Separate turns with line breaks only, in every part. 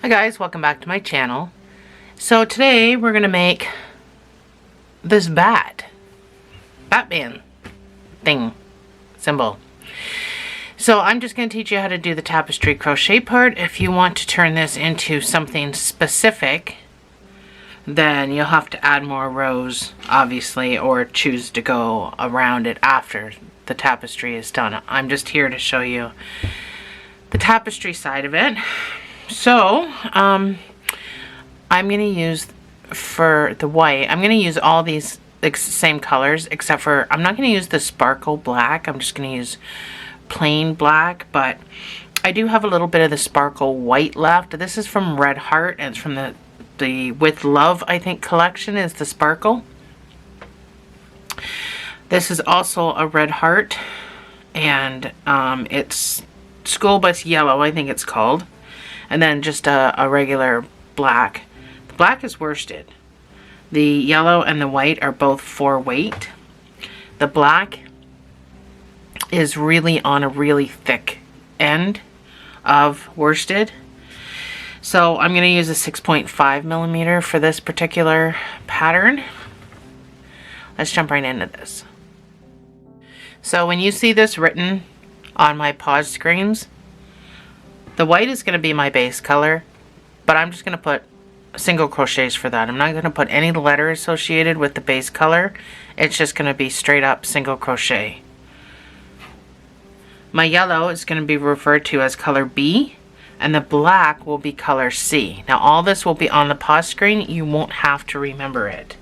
Hi guys, welcome back to my channel. So today we're going to make this Batman thing, symbol. So I'm just going to teach you how to do the tapestry crochet part. If you want to turn this into something specific, then you'll have to add more rows, obviously, or choose to go around it after the tapestry is done. I'm just here to show you the tapestry side of it. So, I'm going to use, for the white, I'm going to use all these same colors, except for, I'm not going to use the sparkle black. I'm just going to use plain black, but I do have a little bit of the sparkle white left. This is from Red Heart, and it's from the With Love, I think, collection is the sparkle. This is also a Red Heart, and it's School Bus Yellow, I think it's called. And then just a regular black. The black is worsted. The yellow and the white are both 4 weight. The black is really on a really thick end of worsted. So I'm going to use a 6.5 millimeter for this particular pattern. Let's jump right into this. So when you see this written on my pause screens, the white is going to be my base color, but I'm just going to put single crochets for that. I'm not going to put any letter associated with the base color. It's just going to be straight up single crochet. My yellow is going to be referred to as color B, and the black will be color C. Now all this will be on the pause screen. You won't have to remember it.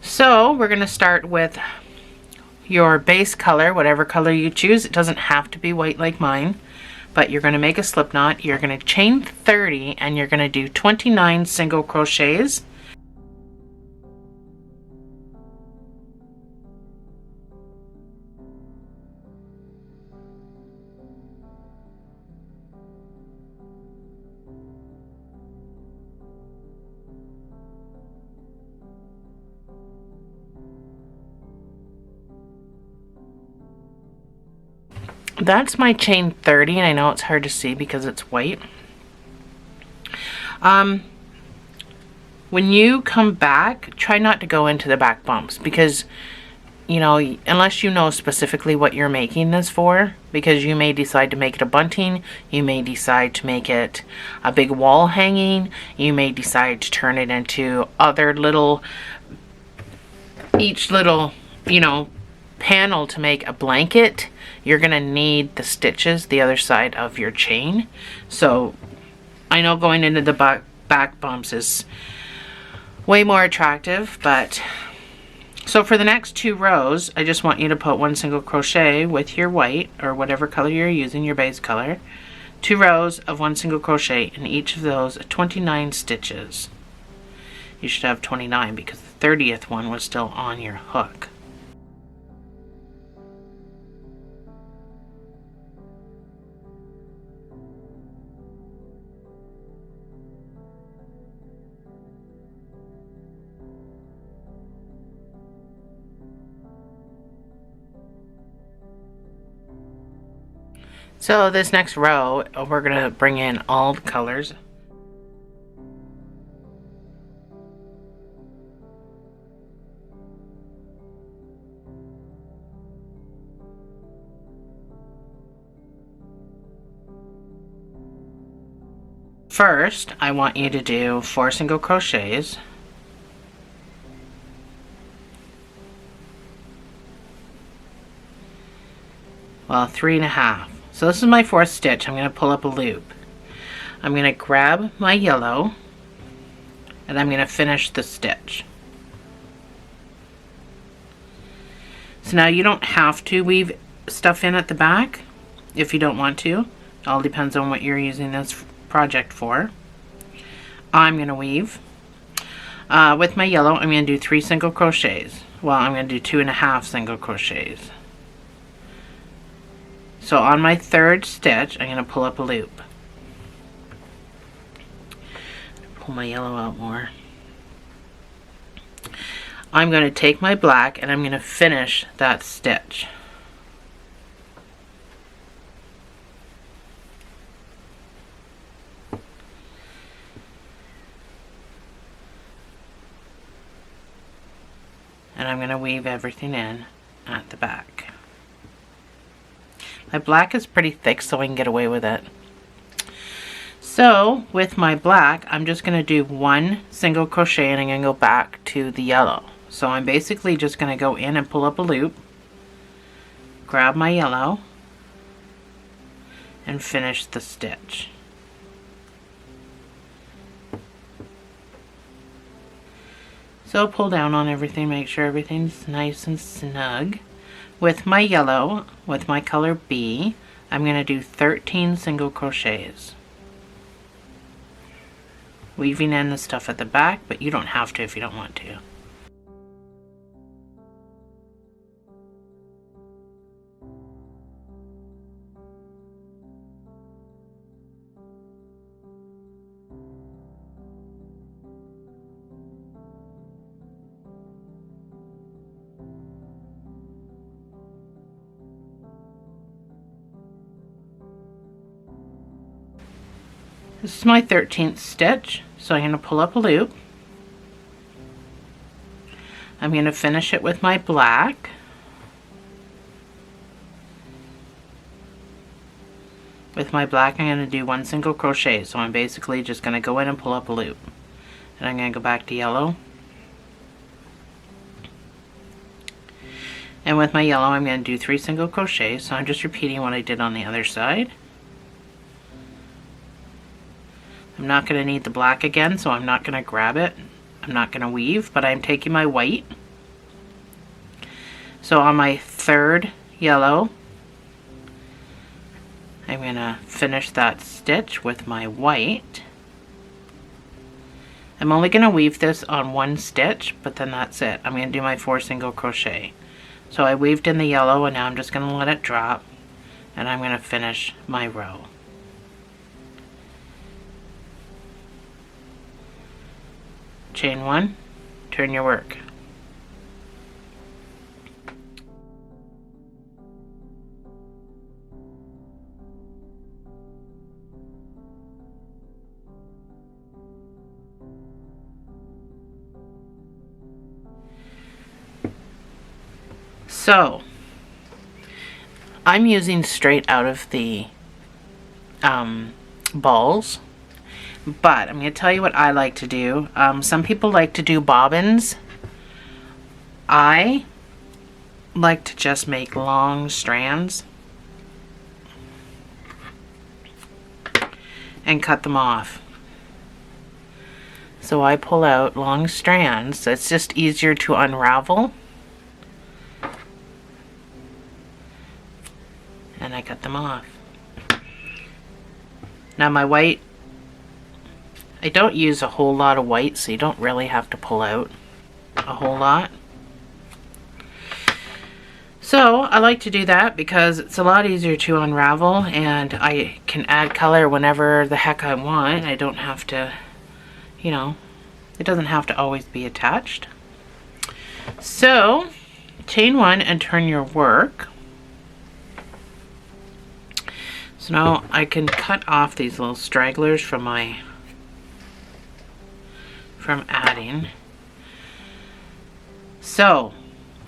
So we're going to start with your base color, whatever color you choose. It doesn't have to be white like mine. But you're going to make a slip knot, you're going to chain 30, and you're going to do 29 single crochets. That's my chain 30, and I know it's hard to see because it's white. When you come back, try not to go into the back bumps because, you know, unless you know specifically what you're making this for, because you may decide to make it a bunting, you may decide to make it a big wall hanging, you may decide to turn it into other little, each little, you know, panel to make a blanket. You're gonna need the stitches the other side of your chain. So I know going into the back bumps is way more attractive, but so for the next 2 rows, I just want you to put 1 single crochet with your white or whatever color you're using, your base color. 2 rows of 1 single crochet in each of those, 29 stitches. You should have 29 because the 30th one was still on your hook. So this next row, we're going to bring in all the colors. First, I want you to do 4 single crochets. Well, 3.5. So this is my 4th stitch. I'm going to pull up a loop. I'm going to grab my yellow and I'm going to finish the stitch. So now you don't have to weave stuff in at the back if you don't want to. It all depends on what you're using this project for. I'm going to weave. With my yellow, I'm going to do 3 single crochets. Well, I'm going to do 2.5 single crochets. So on my 3rd stitch, I'm going to pull up a loop. Pull my yellow out more. I'm going to take my black and I'm going to finish that stitch. and I'm going to weave everything in at the back. My black is pretty thick, so I can get away with it. So with my black, I'm just going to do one single crochet and I'm going to go back to the yellow. So I'm basically just going to go in and pull up a loop, grab my yellow, and finish the stitch. So pull down on everything, make sure everything's nice and snug. With my yellow, with my color B, I'm going to do 13 single crochets. Weaving in the stuff at the back, but you don't have to if you don't want to. This is my 13th stitch, so I'm going to pull up a loop. I'm going to finish it with my black. With my black, I'm going to do one single crochet, so I'm basically just going to go in and pull up a loop. And I'm going to go back to yellow. And with my yellow, I'm going to do 3 single crochets, so I'm just repeating what I did on the other side. I'm not going to need the black again, so I'm not going to grab it. I'm not going to weave, but I'm taking my white. So on my 3rd yellow, I'm going to finish that stitch with my white. I'm only going to weave this on one stitch, but then that's it. I'm going to do my 4 single crochet. So I weaved in the yellow, and now I'm just going to let it drop, and I'm going to finish my row. Chain 1, turn your work. So I'm using straight out of the balls. But I'm going to tell you what I like to do. Some people like to do bobbins. I like to just make long strands and cut them off. So I pull out long strands. It's just easier to unravel. And I cut them off. Now my white, I don't use a whole lot of white, so you don't really have to pull out a whole lot. So I like to do that because it's a lot easier to unravel, and I can add color whenever the heck I want. I don't have to, you know, it doesn't have to always be attached. So chain 1 and turn your work. So now I can cut off these little stragglers from adding. So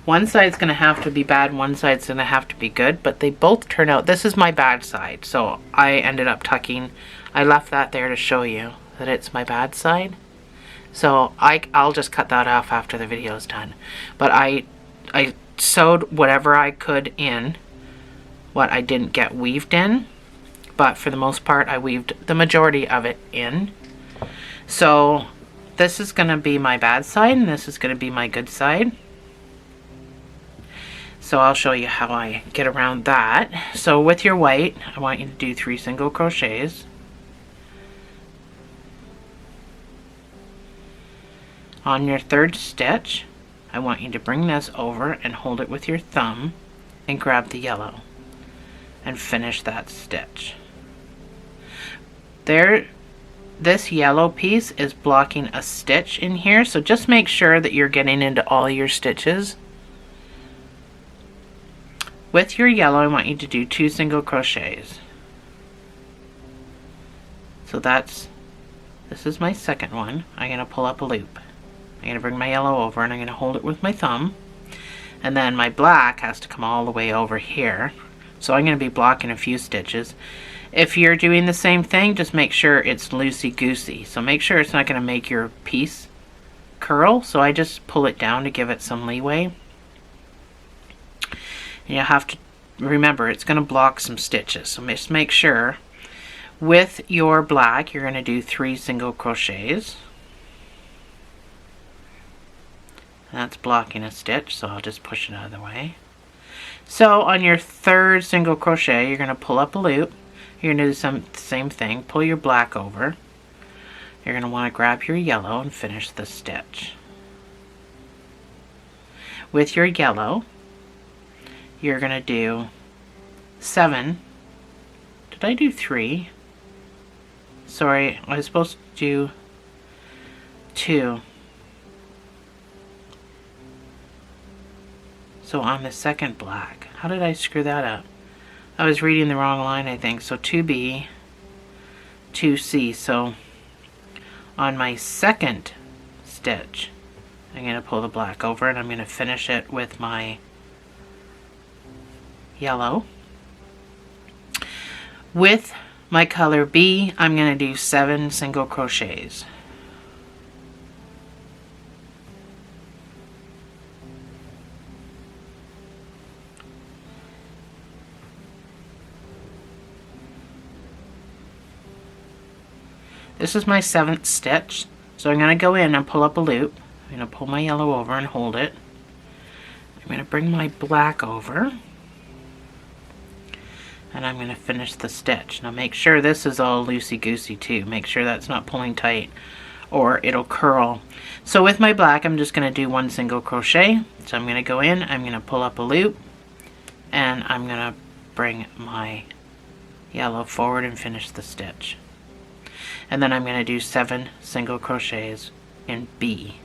one side's going to have to be bad, one side's going to have to be good, but they both turn out. This is my bad side, so I ended up tucking. I left that there to show you that it's my bad side. So I'll just cut that off after the video is done. But I sewed whatever I could in, what I didn't get weaved in, but for the most part I weaved the majority of it in. So this is going to be my bad side, and this is going to be my good side. So I'll show you how I get around that. So with your white, I want you to do 3 single crochets. On your 3rd stitch, I want you to bring this over and hold it with your thumb and grab the yellow and finish that stitch. There, this yellow piece is blocking a stitch in here, so just make sure that you're getting into all your stitches. With your yellow, I want you to do 2 single crochets. So this is my second one. I'm going to pull up a loop. I'm going to bring my yellow over and I'm going to hold it with my thumb And then my black has to come all the way over here. So I'm going to be blocking a few stitches. If you're doing the same thing, just make sure it's loosey-goosey. So make sure it's not going to make your piece curl. So I just pull it down to give it some leeway. And you have to remember it's going to block some stitches. So just make sure with your black you're going to do 3 single crochets. That's blocking a stitch, so I'll just push it out of the way. So on your 3rd single crochet, you're going to pull up a loop. You're going to do the same thing. Pull your black over. You're going to want to grab your yellow and finish the stitch. With your yellow, you're going to do 7. Did I do 3? Sorry, I was supposed to do 2. So on the 2nd black, how did I screw that up? I was reading the wrong line, I think. So 2B, 2C. So on my 2nd stitch, I'm going to pull the black over and I'm going to finish it with my yellow. With my color B, I'm going to do 7 single crochets. This is my 7th stitch, so I'm going to go in and pull up a loop. I'm going to pull my yellow over and hold it. I'm going to bring my black over, and I'm going to finish the stitch. Now make sure this is all loosey-goosey too. Make sure that's not pulling tight or it'll curl. So with my black, I'm just going to do 1 single crochet. So I'm going to go in, I'm going to pull up a loop, and I'm going to bring my yellow forward and finish the stitch. And then I'm going to do 7 single crochets in B.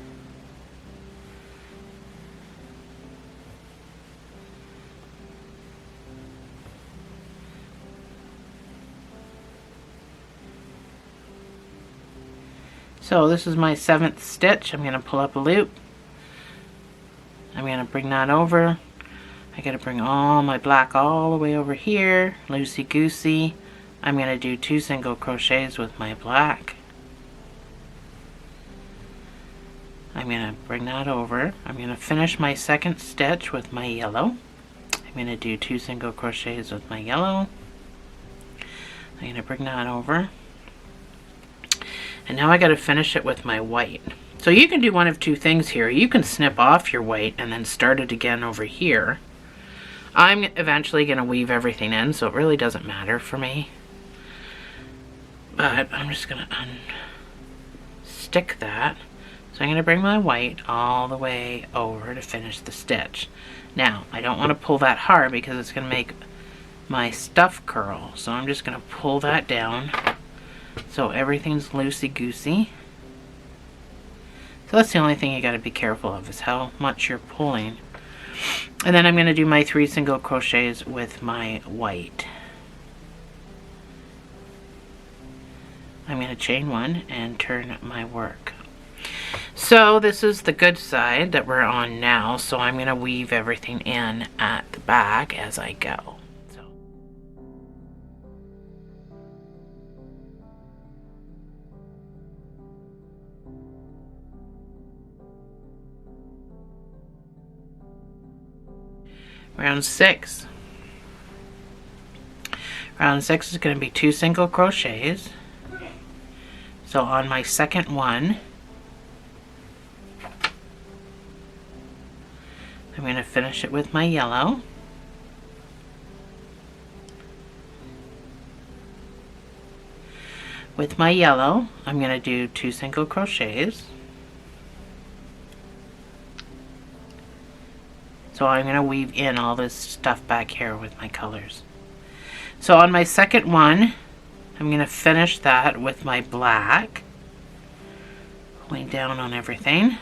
So this is my 7th stitch. I'm going to pull up a loop. I'm going to bring that over. I got to bring all my black all the way over here, loosey-goosey. I'm going to do 2 single crochets with my black. I'm going to bring that over. I'm going to finish my 2nd stitch with my yellow. I'm going to do 2 single crochets with my yellow. I'm going to bring that over. And now I got to finish it with my white. So you can do one of 2 things here. You can snip off your white and then start it again over here. I'm eventually going to weave everything in, so it really doesn't matter for me. But I'm just going to unstick that. So I'm going to bring my white all the way over to finish the stitch. Now, I don't want to pull that hard because it's going to make my stuff curl. So I'm just going to pull that down so everything's loosey-goosey. So that's the only thing you got to be careful of, is how much you're pulling. And then I'm going to do my 3 single crochets with my white. I'm going to chain 1 and turn my work. So this is the good side that we're on now, so I'm going to weave everything in at the back as I go. Round 6. Round 6 is going to be 2 single crochets. So on my 2nd one, I'm going to finish it with my yellow. With my yellow, I'm going to do 2 single crochets. So I'm going to weave in all this stuff back here with my colors. So on my 2nd one, I'm going to finish that with my black, pulling down on everything.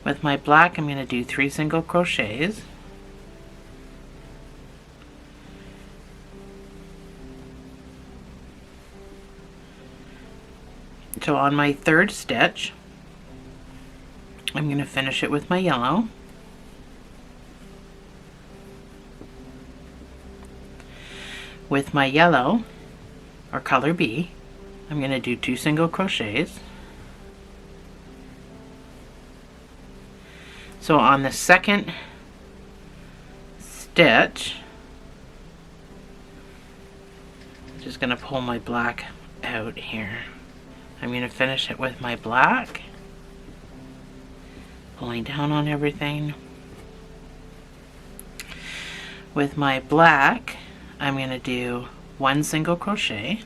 With my black, I'm going to do 3 single crochets. So on my 3rd stitch, I'm going to finish it with my yellow. With my yellow, or color B, I'm going to do 2 single crochets. So on the second stitch, I'm just going to pull my black out here. I'm going to finish it with my black, pulling down on everything. With my black, I'm going to do 1 single crochet.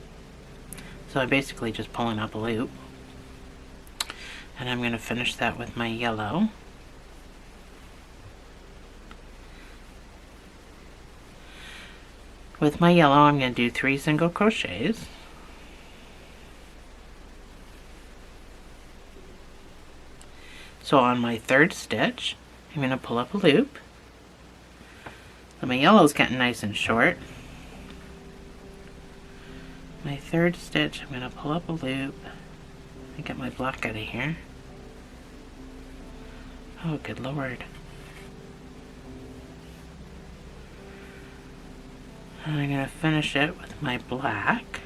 So I'm basically just pulling up a loop. And I'm going to finish that with my yellow. With my yellow, I'm going to do 3 single crochets. So on my third stitch, I'm going to pull up a loop. So my yellow is getting nice and short. My third stitch, I'm going to pull up a loop and get my black out of here. Oh, good lord. And I'm going to finish it with my black.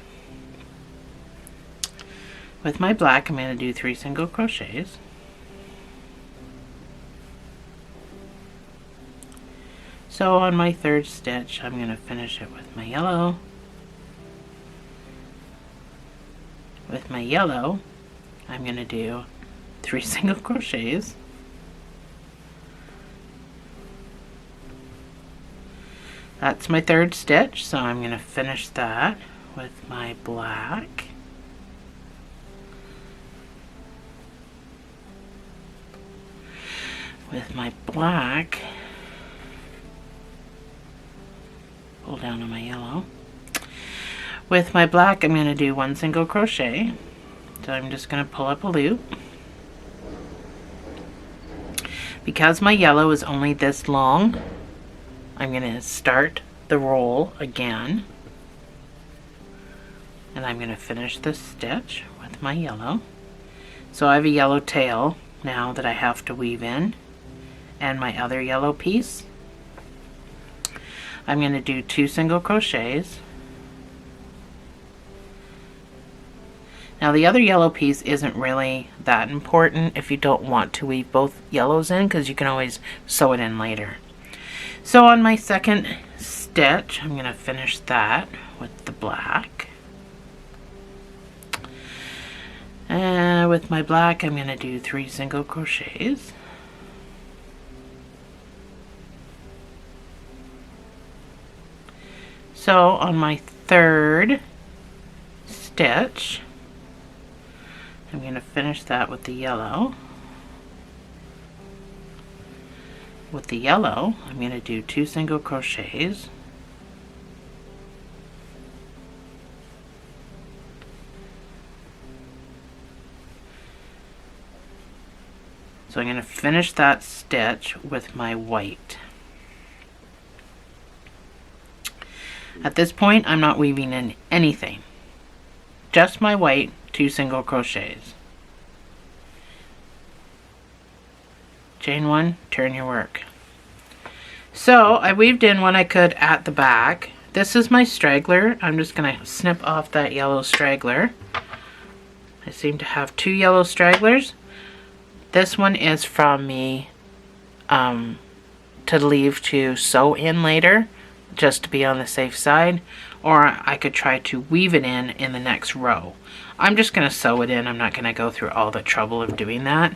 With my black, I'm going to do 3 single crochets. So on my third stitch, I'm going to finish it with my yellow. With my yellow, I'm going to do 3 single crochets. That's my third stitch, so I'm going to finish that with my black. With my black, pull down on my yellow. With my black, I'm going to do 1 single crochet. So I'm just going to pull up a loop. Because my yellow is only this long, I'm going to start the roll again. And I'm going to finish this stitch with my yellow. So I have a yellow tail now that I have to weave in. And my other yellow piece, I'm going to do 2 single crochets. Now the other yellow piece isn't really that important if you don't want to weave both yellows in, because you can always sew it in later. So on my second stitch, I'm going to finish that with the black. And with my black, I'm going to do 3 single crochets. So on my third stitch, I'm going to finish that with the yellow. With the yellow, I'm going to do 2 single crochets. So I'm going to finish that stitch with my white. At this point, I'm not weaving in anything. Just my white, 2 single crochets. Chain 1, turn your work. So I weaved in what I could at the back. This is my straggler. I'm just going to snip off that yellow straggler. I seem to have 2 yellow stragglers. This one is from me to leave to sew in later, just to be on the safe side, or I could try to weave it in the next row. I'm just going to sew it in. I'm not going to go through all the trouble of doing that.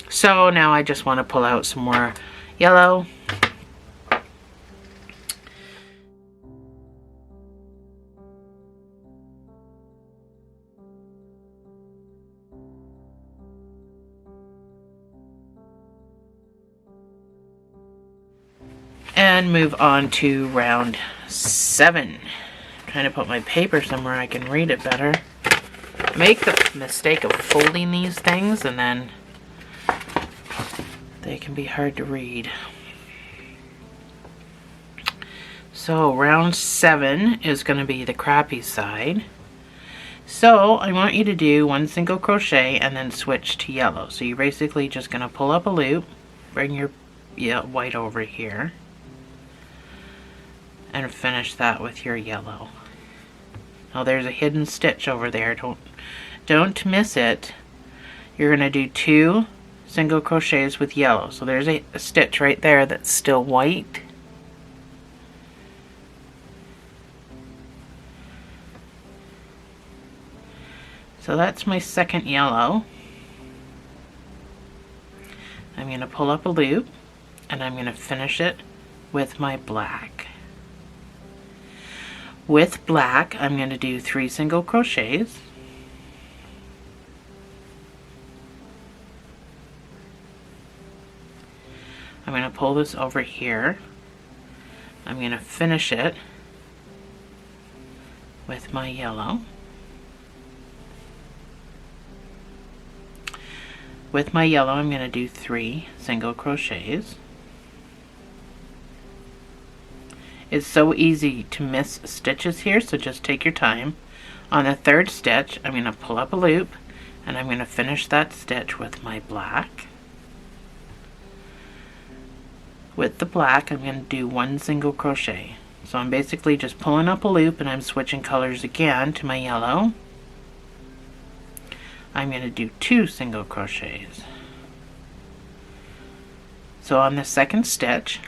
So now I just want to pull out some more yellow. And move on to round 7. I'm trying to put my paper somewhere I can read it better. Make the mistake of folding these things and then they can be hard to read. So round 7 is going to be the crappy side. So I want you to do 1 single crochet and then switch to yellow. So you're basically just going to pull up a loop, bring your white over here, and finish that with your yellow. Now there's a hidden stitch over there. Don't miss it. You're going to do 2 single crochets with yellow. So there's a stitch right there that's still white. So that's my second yellow. I'm going to pull up a loop and I'm going to finish it with my black. With black, I'm going to do 3 single crochets. I'm going to pull this over here. I'm going to finish it with my yellow. With my yellow, I'm going to do 3 single crochets. It's so easy to miss stitches here, so just take your time. On the 3rd stitch, I'm going to pull up a loop and I'm going to finish that stitch with my black. With the black, I'm going to do 1 single crochet. So I'm basically just pulling up a loop and I'm switching colors again to my yellow. I'm going to do 2 single crochets. So on the 2nd stitch,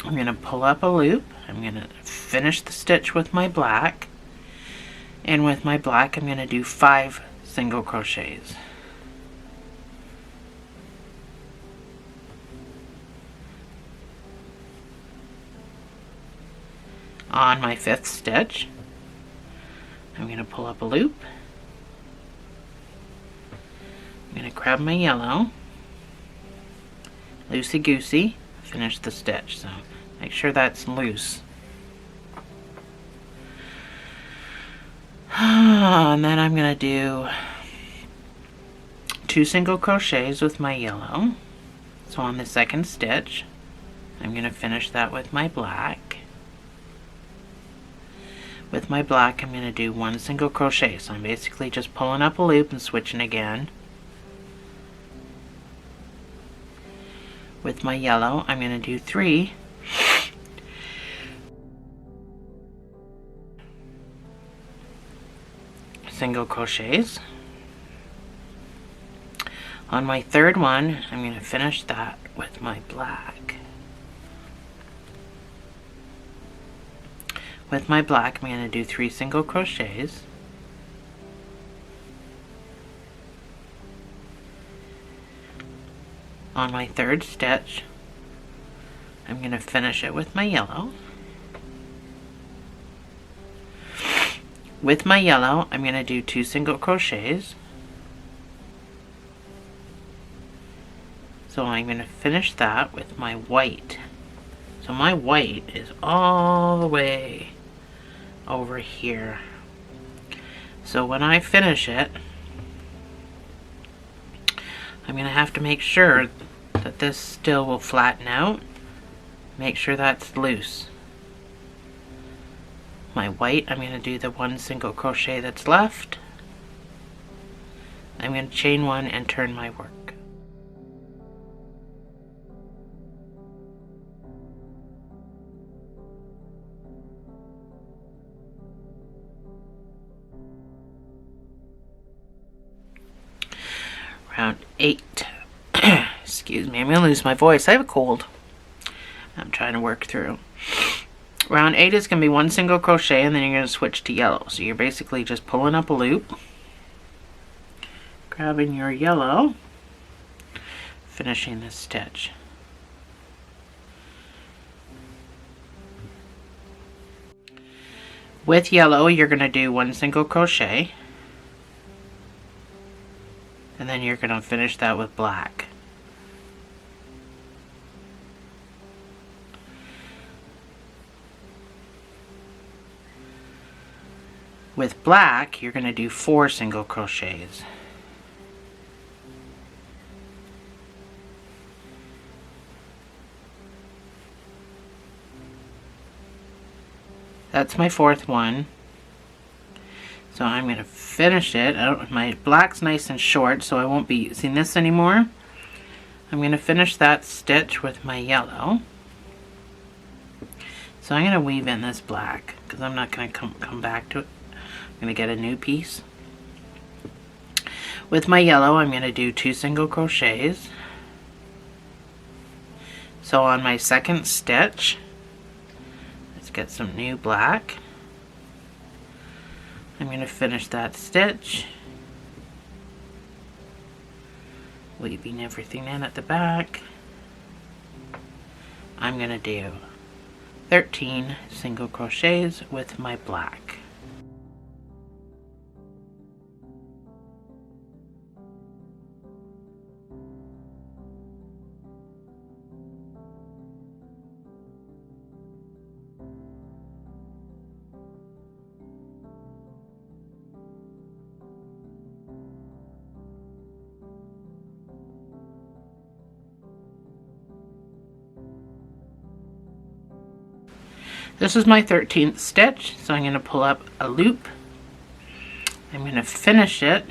I'm going to pull up a loop. I'm going to finish the stitch with my black. And with my black, I'm going to do 5 single crochets. On my 5th stitch, I'm going to pull up a loop. I'm going to grab my yellow, loosey-goosey, finish the stitch. So make sure that's loose. And then I'm going to do 2 single crochets with my yellow. So on the 2nd stitch, I'm going to finish that with my black. With my black, I'm going to do 1 single crochet. So I'm basically just pulling up a loop and switching again. With my yellow, I'm going to do 3 single crochets. On my 3rd one, I'm going to finish that with my black. With my black, I'm going to do 3 single crochets. On my 3rd stitch, I'm going to finish it with my yellow. With my yellow, I'm going to do 2 single crochets. So I'm going to finish that with my white. So my white is all the way over here. So when I finish it, I'm going to have to make sure that this still will flatten out. Make sure that's loose. My white, I'm going to do the 1 single crochet that's left. I'm going to chain 1 and turn my work. Round 8. Excuse me, I'm going to lose my voice. I have a cold. I'm trying to work through. Round 8 is going to be 1 single crochet and then you're going to switch to yellow. So you're basically just pulling up a loop, grabbing your yellow, finishing this stitch. With yellow, you're going to do 1 single crochet. And then you're going to finish that with black. With black, you're going to do 4 single crochets. That's my 4th one. So I'm going to finish it. My black's nice and short, so I won't be using this anymore. I'm going to finish that stitch with my yellow. So I'm going to weave in this black because I'm not going to come back to it. I'm going to get a new piece. With my yellow, I'm going to do 2 single crochets. So on my second stitch, let's get some new black. I'm going to finish that stitch, weaving everything in at the back. I'm going to do 13 single crochets with my black. This is my 13th stitch, so I'm going to pull up a loop. I'm going to finish it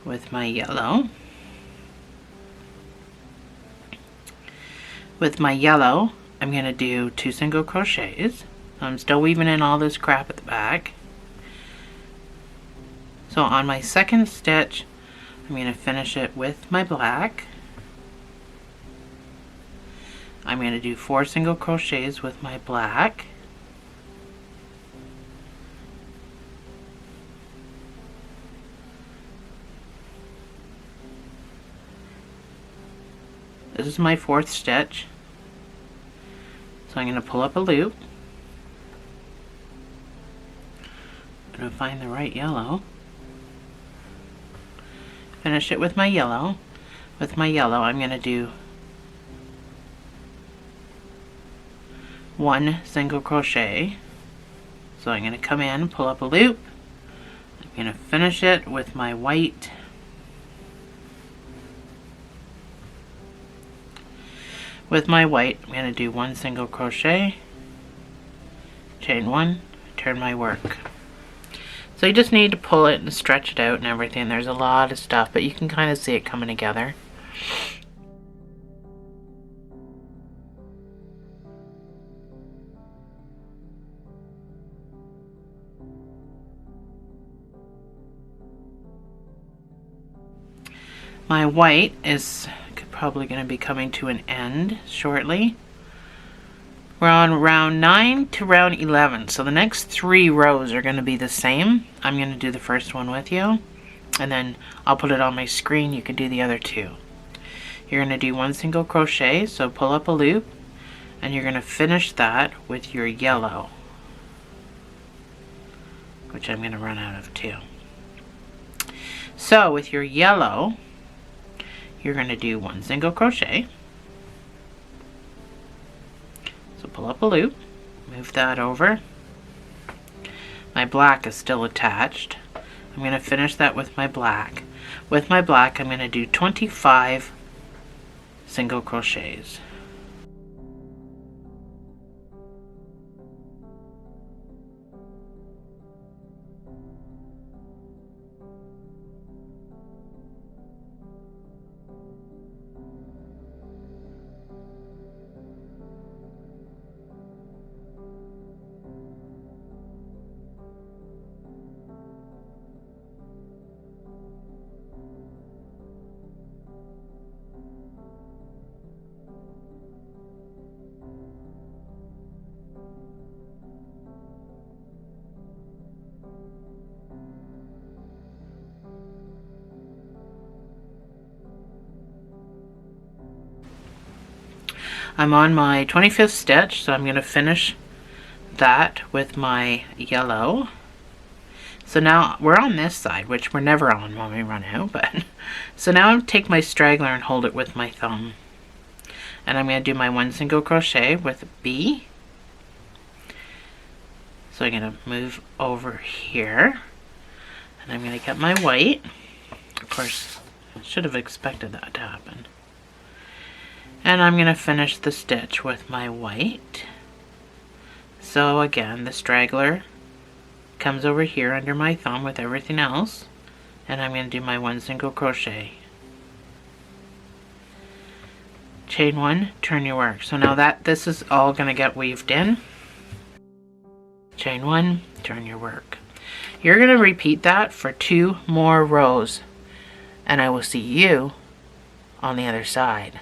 with my yellow. With my yellow, I'm going to do 2 single crochets. I'm still weaving in all this crap at the back. So on my second stitch, I'm going to finish it with my black. I'm going to do 4 single crochets with my black. This is my 4th stitch. So I'm going to pull up a loop. I'm going to find the right yellow. Finish it with my yellow. With my yellow, I'm going to do 1 single crochet. So I'm going to come in and pull up a loop. I'm going to finish it with my white. With my white, I'm going to do 1 single crochet, chain 1, turn my work. So you just need to pull it and stretch it out and everything. There's a lot of stuff, but you can kind of see it coming together. My white is probably going to be coming to an end shortly. We're on round 9 to round 11, so the next 3 rows are going to be the same. I'm going to do the first one with you, and then I'll put it on my screen. You can do the other 2. You're going to do 1 single crochet, so pull up a loop, and you're going to finish that with your yellow, which I'm going to run out of too. So with your yellow, you're going to do 1 single crochet. So pull up a loop, move that over. My black is still attached. I'm going to finish that with my black. With my black, I'm going to do 25 single crochets. I'm on my 25th stitch, so I'm going to finish that with my yellow. So now we're on this side, which we're never on when we run out, but so now I'll take my straggler and hold it with my thumb. And I'm going to do my 1 single crochet with a B. So I'm going to move over here, and I'm going to get my white. Of course, I should have expected that to happen. And I'm going to finish the stitch with my white. So again, the straggler comes over here under my thumb with everything else, and I'm going to do my 1 single crochet, chain 1, turn your work. So now that this is all going to get weaved in. Chain 1, turn your work. You're going to repeat that for 2 more rows, and I will see you on the other side.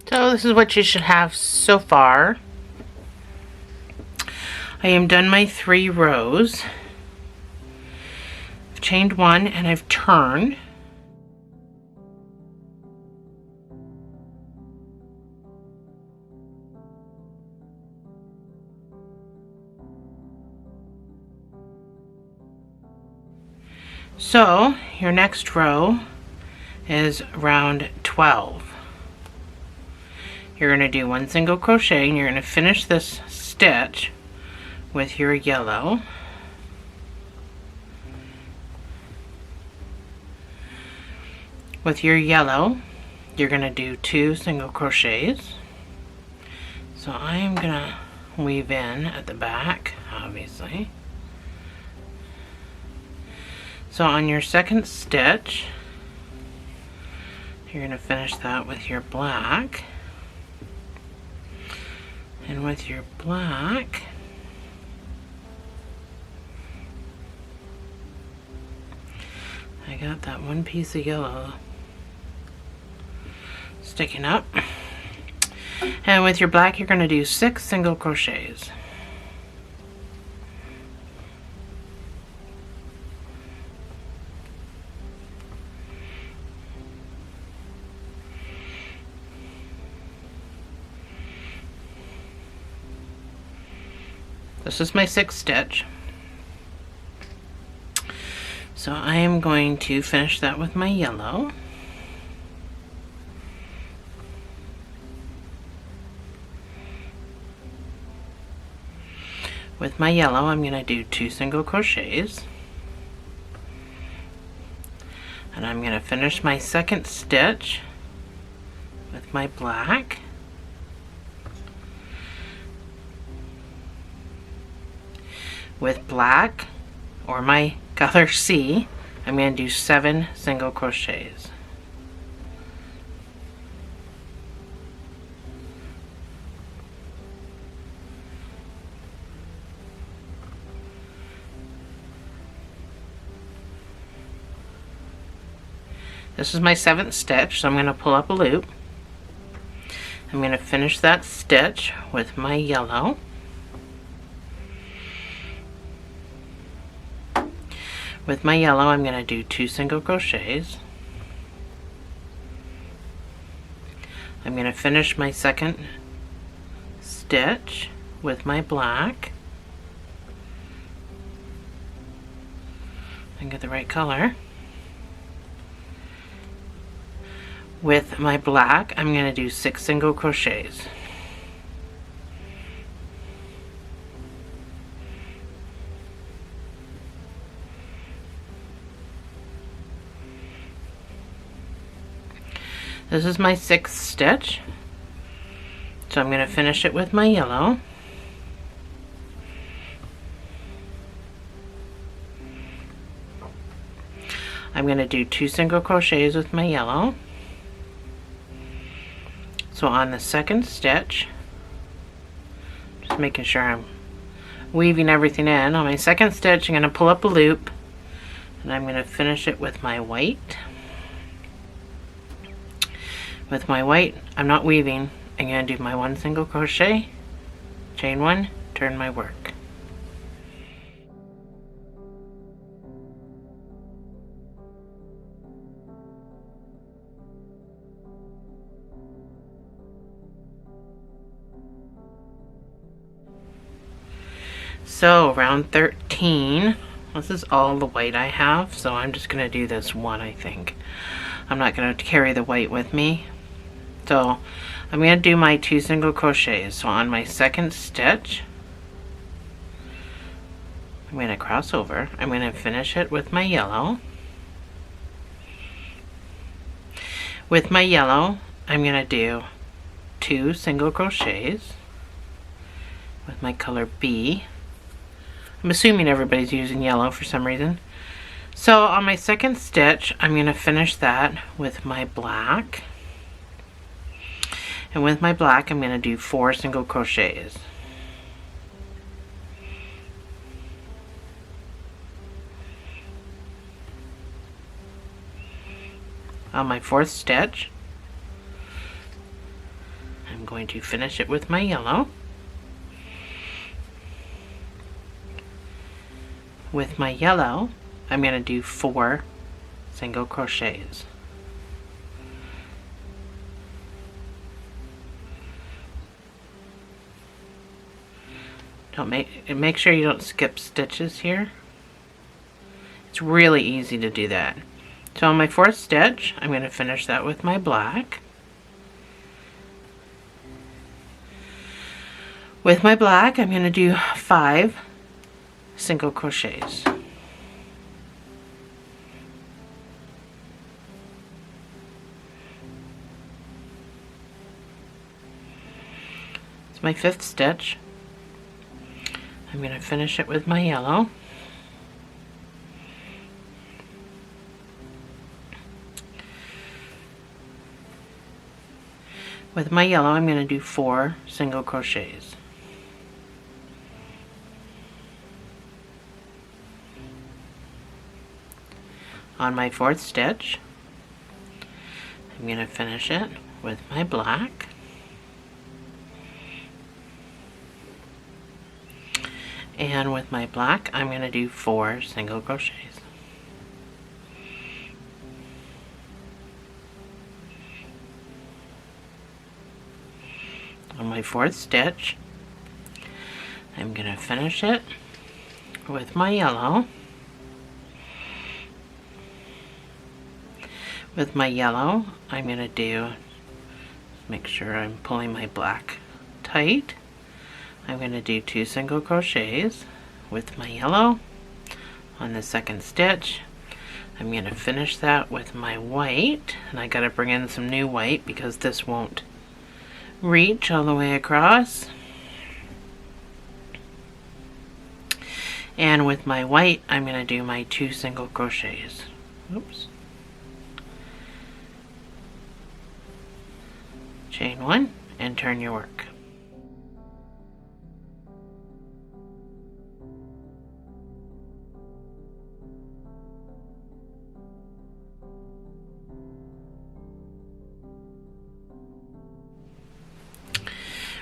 So this is what you should have so far. I am done my 3 rows. I've chained 1 and I've turned. So your next row is round 12. You're going to do 1 single crochet and you're going to finish this stitch with your yellow. With your yellow, you're going to do 2 single crochets. So I am going to weave in at the back, obviously. So on your second stitch, you're going to finish that with your black. And with your black, I got that one piece of yellow sticking up. And with your black, you're going to do 6 single crochets. This is my 6th stitch. So I am going to finish that with my yellow. With my yellow, I'm going to do 2 single crochets. And I'm going to finish my 2nd stitch with my black. With black, or my color C, I'm going to do 7 single crochets. This is my 7th stitch, so I'm going to pull up a loop. I'm going to finish that stitch with my yellow. With my yellow, I'm going to do 2 single crochets. I'm going to finish my 2nd stitch with my black. And get the right color. With my black, I'm going to do 6 single crochets. This is my 6th stitch, so I'm going to finish it with my yellow. I'm going to do 2 single crochets with my yellow. So on the 2nd stitch, just making sure I'm weaving everything in. On my 2nd stitch, I'm going to pull up a loop, and I'm going to finish it with my white. With my white, I'm not weaving. I'm going to do my 1 single crochet, chain 1, turn my work. So round 13, this is all the white I have, so I'm just going to do this one, I think. I'm not going to carry the white with me. So I'm going to do my 2 single crochets. So on my 2nd stitch, I'm going to cross over. I'm going to finish it with my yellow. With my yellow, I'm going to do 2 single crochets with my color B. I'm assuming everybody's using yellow for some reason. So on my second stitch, I'm going to finish that with my black. And with my black, I'm going to do 4 single crochets. On my fourth stitch, I'm going to finish it with my yellow. With my yellow, I'm going to do 4 single crochets. Make sure you don't skip stitches here. It's really easy to do that. So on my fourth stitch, I'm going to finish that with my black. With my black, I'm going to do 5 single crochets. It's my fifth stitch. I'm going to finish it with my yellow. With my yellow, I'm going to do 4 single crochets. On my fourth stitch, I'm going to finish it with my black. And with my black, I'm going to do 4 single crochets. On my fourth stitch, I'm going to finish it with my yellow. With my yellow, I'm going to do, make sure I'm pulling my black tight. I'm going to do 2 single crochets with my yellow. On the second stitch, I'm going to finish that with my white, and I got to bring in some new white because this won't reach all the way across. And with my white, I'm going to do my 2 single crochets. Oops. Chain 1 and turn your work.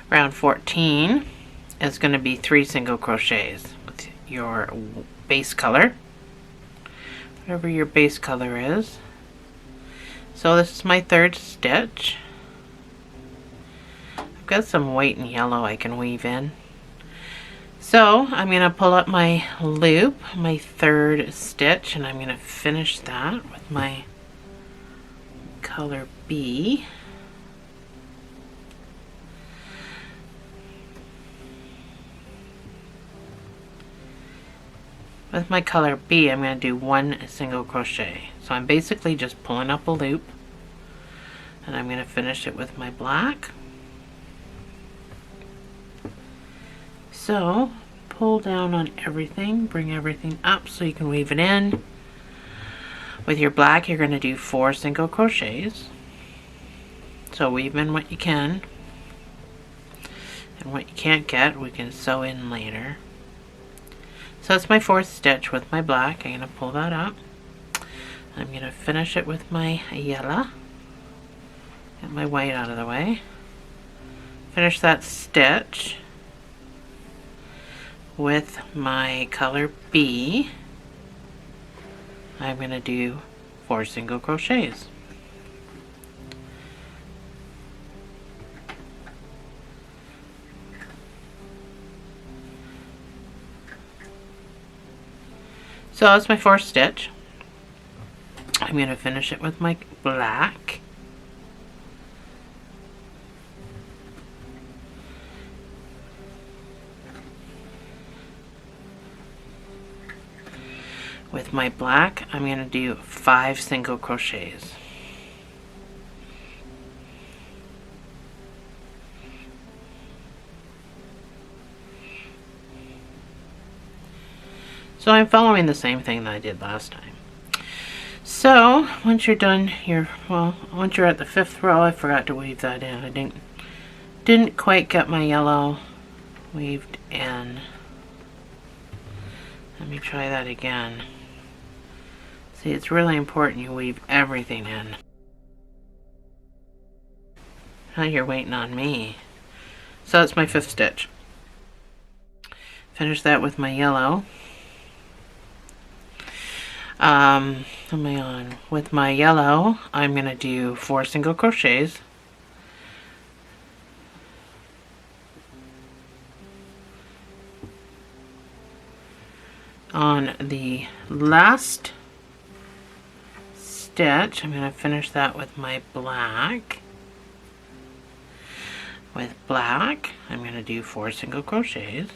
Round 14 is going to be 3 single crochets with your base color, whatever your base color is. So this is my third stitch. I've got some white and yellow I can weave in. So I'm going to pull up my loop, my third stitch, and I'm going to finish that with my color B. With my color B, I'm going to do 1 single crochet. So I'm basically just pulling up a loop, and I'm going to finish it with my black. So pull down on everything, bring everything up so you can weave it in. With your black, you're going to do 4 single crochets. So weave in what you can, and what you can't get, we can sew in later. So that's my fourth stitch with my black. I'm going to pull that up. I'm going to finish it with my yellow. Get my white out of the way. Finish that stitch with my color B. I'm going to do 4 single crochets. So that's my fourth stitch. I'm going to finish it with my black. With my black, I'm going to do 5 single crochets. So I'm following the same thing that I did last time. So once you're done here, well, once you're at the 5th row, I forgot to weave that in. I didn't quite get my yellow weaved in. Let me try that again. See, it's really important you weave everything in. Now you're waiting on me. So it's my 5th stitch. Finish that with my yellow. What am I on? With my yellow, I'm going to do 4 single crochets. On the last stitch, I'm going to finish that with my black. With black, I'm going to do 4 single crochets.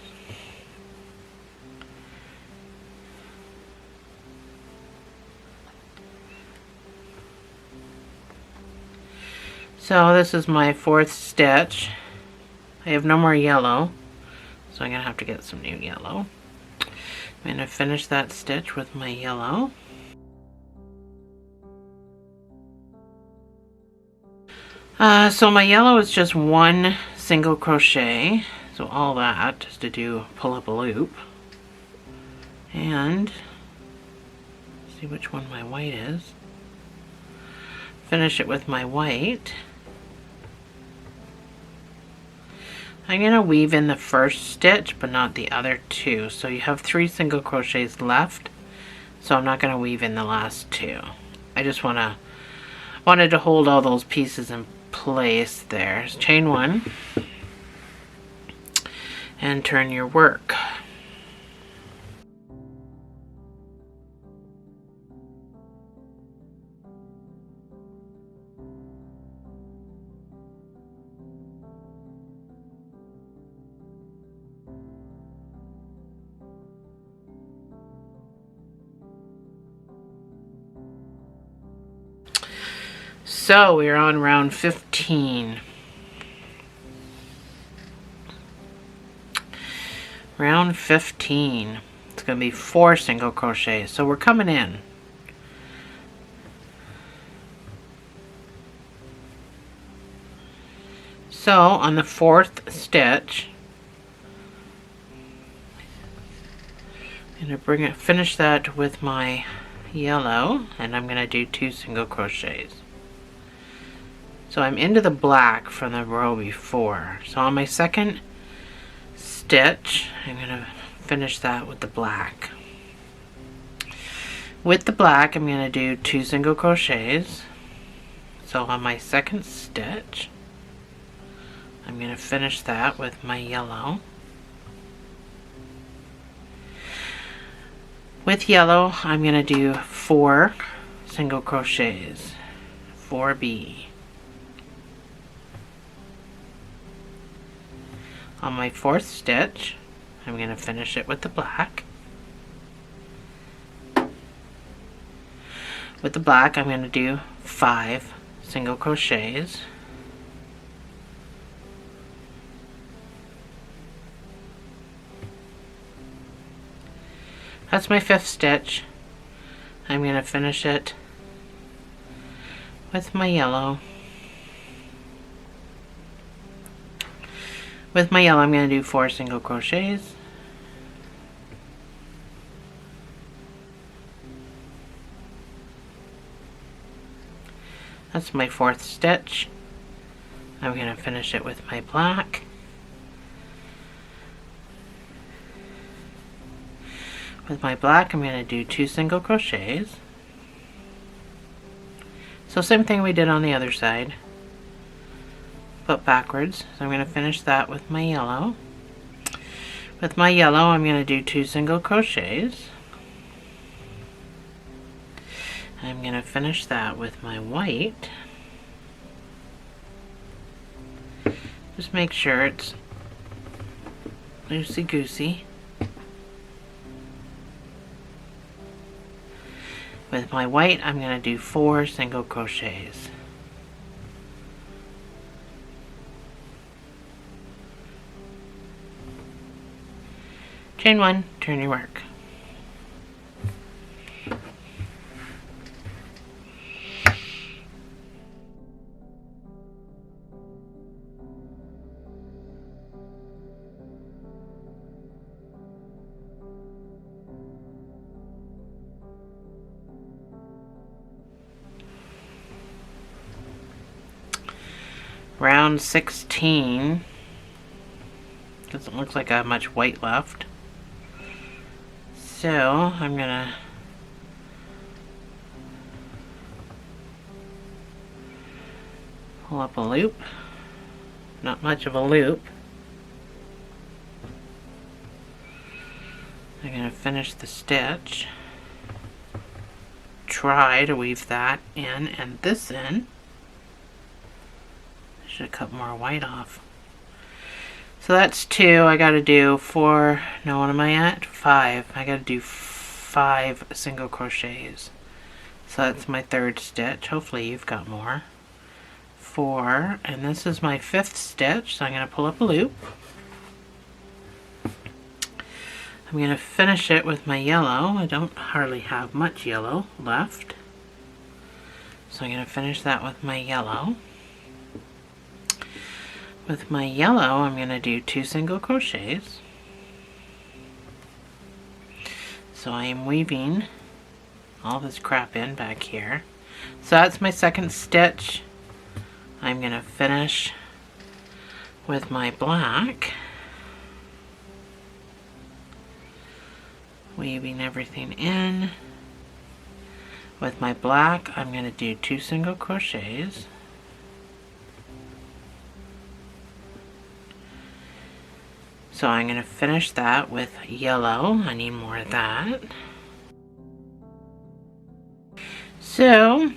So this is my 4th stitch. I have no more yellow, so I'm going to have to get some new yellow. I'm going to finish that stitch with my yellow. So my yellow is just 1 single crochet. So all that just to pull up a loop. And see which one my white is. Finish it with my white. I'm going to weave in the 1st stitch, but not the other 2. So you have 3 single crochets left. So I'm not going to weave in the last 2. I just wanted to hold all those pieces in place there. Chain 1 and turn your work. So we're on round 15. Round 15. It's going to be 4 single crochets. So we're coming in. So on the 4th stitch, I'm going to finish that with my yellow, and I'm going to do 2 single crochets. So I'm into the black from the row before. So on my 2nd stitch, I'm going to finish that with the black. With the black, I'm going to do 2 single crochets. So on my 2nd stitch, I'm going to finish that with my yellow. With yellow, I'm going to do 4 single crochets. 4B. On my 4th stitch, I'm going to finish it with the black. With the black, I'm going to do 5 single crochets. That's my 5th stitch. I'm going to finish it with my yellow. With my yellow, I'm going to do 4 single crochets. That's my 4th stitch. I'm going to finish it with my black. With my black, I'm going to do 2 single crochets. So same thing we did on the other side, but backwards. So I'm going to finish that with my yellow. With my yellow, I'm going to do 2 single crochets. I'm going to finish that with my white. Just make sure it's loosey-goosey. With my white, I'm going to do 4 single crochets. Chain 1, turn your work. round 16. Doesn't look like I have much white left. So I'm gonna pull up a loop. Not much of a loop. I'm gonna finish the stitch. Try to weave that in and this in. I should have cut more white off. So that's 2. I gotta do 4. No, what am I at? 5. I gotta do 5 single crochets. So that's my 3rd stitch. Hopefully you've got more. 4, and this is my 5th stitch, so I'm gonna pull up a loop. I'm gonna finish it with my yellow. I don't hardly have much yellow left. So I'm gonna finish that with my yellow. With my yellow, I'm going to do 2 single crochets. So I am weaving all this crap in back here. So that's my 2nd stitch. I'm going to finish with my black. Weaving everything in. With my black, I'm going to do 2 single crochets. So I'm going to finish that with yellow. I need more of that. So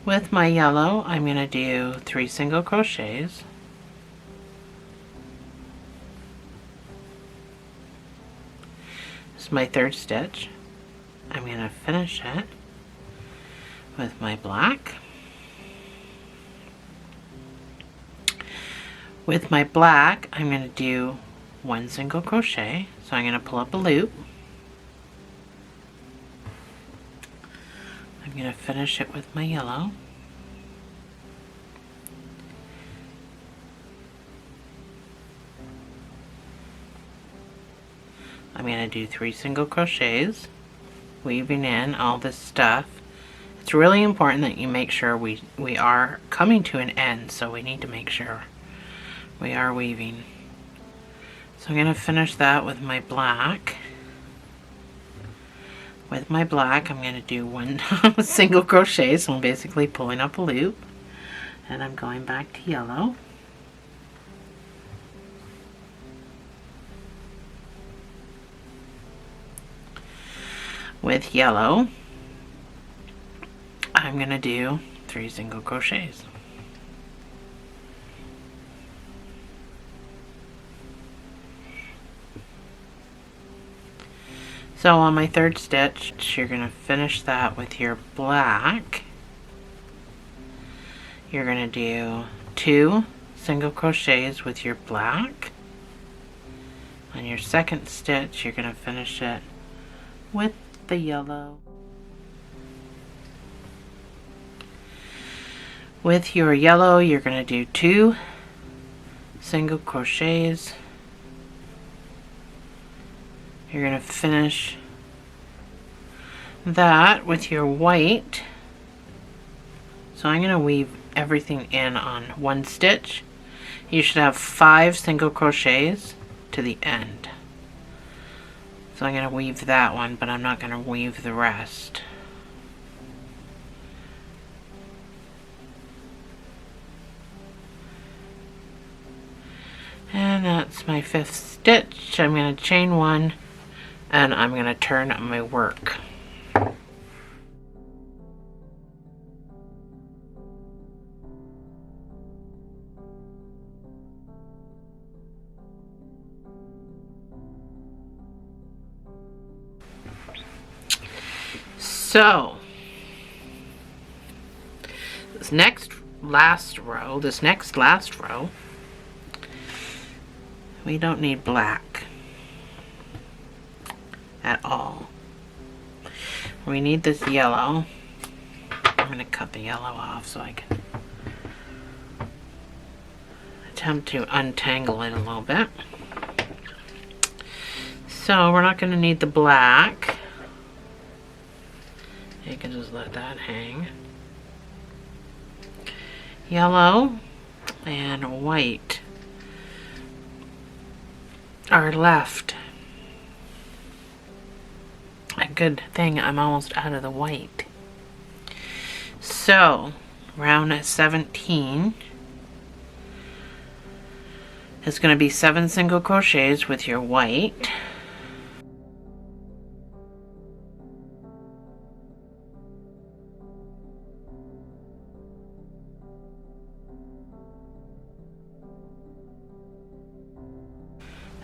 with my yellow, I'm going to do 3 single crochets. This is my 3rd stitch. I'm going to finish it with my black. With my black, I'm going to do 1 single crochet. So I'm going to pull up a loop. I'm going to finish it with my yellow. I'm going to do 3 single crochets, weaving in all this stuff. It's really important that you make sure we are coming to an end, so we need to make sure we are weaving. So I'm going to finish that with my black. With my black, I'm going to do 1 single crochet, so I'm basically pulling up a loop, and I'm going back to yellow. With yellow, I'm going to do 3 single crochets. So on my 3rd stitch, you're going to finish that with your black. You're going to do 2 single crochets with your black. On your 2nd stitch, you're going to finish it with the yellow. With your yellow, you're going to do 2 single crochets. You're going to finish that with your white. So I'm going to weave everything in on 1 stitch. You should have 5 single crochets to the end. So I'm going to weave that one, but I'm not going to weave the rest. And that's my 5th stitch. I'm going to chain 1. And I'm going to turn my work. So, this next last row, we don't need black at all. We need this yellow. I'm going to cut the yellow off so I can attempt to untangle it a little bit. So we're not going to need the black. You can just let that hang. Yellow, and white are left. A good thing I'm almost out of the white. So round 17 is going to be 7 single crochets with your white.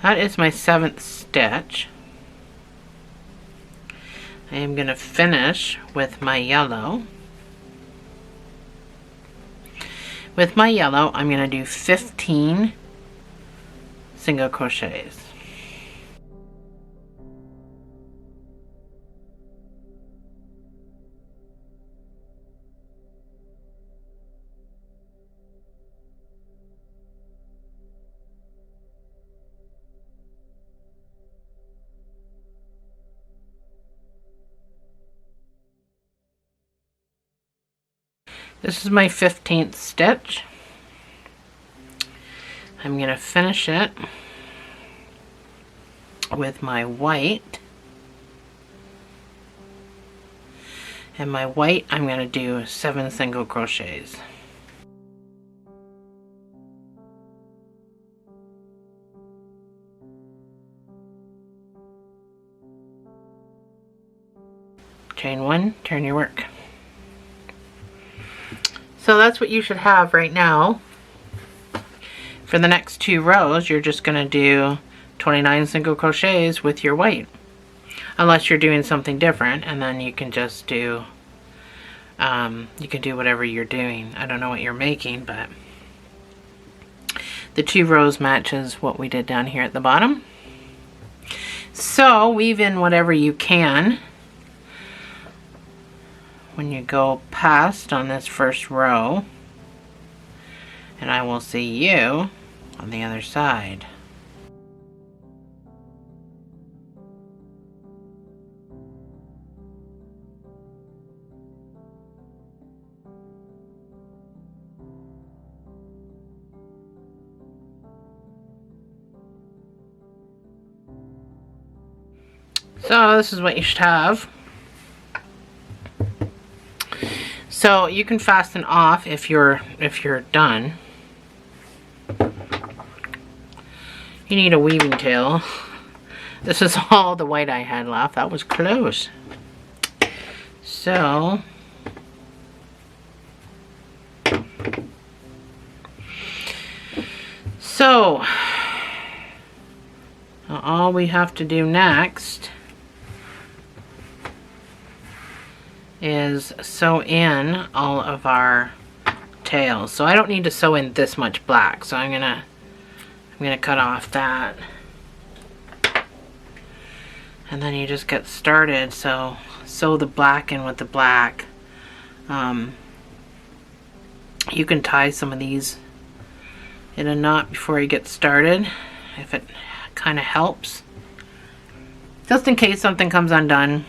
That is my 7th stitch. I am going to finish with my yellow. With my yellow, I'm going to do 15 single crochets. This is my 15th stitch. I'm going to finish it with my white. And my white, I'm going to do 7 single crochets. Chain 1, turn your work. So that's what you should have right now. For the next 2 rows, you're just going to do 29 single crochets with your white. Unless you're doing something different, and then you can just do, you can do whatever you're doing. I don't know what you're making, but the 2 rows matches what we did down here at the bottom. So weave in whatever you can when you go past on this first row, and I will see you on the other side. So this is what you should have. So you can fasten off if you're done. You need a weaving tail. This is all the white I had left. That was close. So all we have to do next is sew in all of our tails. So I don't need to sew in this much black, so I'm gonna cut off that, and then you just get started. So sew the black in with the black. You can tie some of these in a knot before you get started if it kind of helps, just in case something comes undone.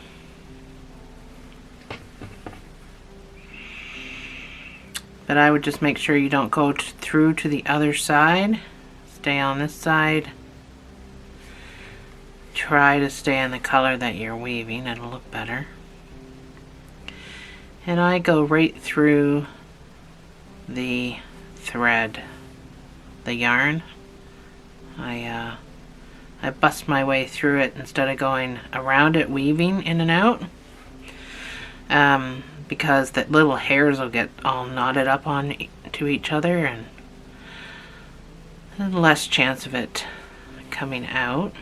But I would just make sure you don't go through to the other side. Stay on this side. Try to stay in the color that you're weaving. It'll look better. And I go right through the thread, the yarn. I bust my way through it instead of going around it, weaving in and out. Because the little hairs will get all knotted up on to each other, and less chance of it coming out.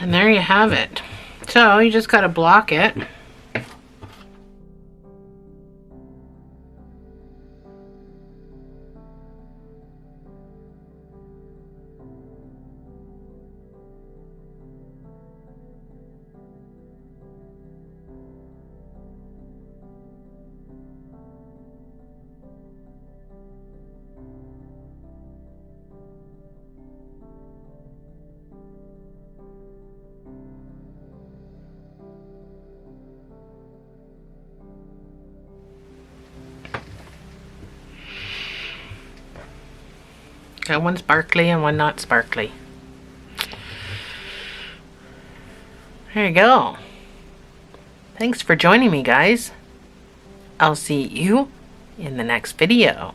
And there you have it. So you just gotta block it. one sparkly and one not sparkly. There you go. Thanks for joining me, guys. I'll see you in the next video.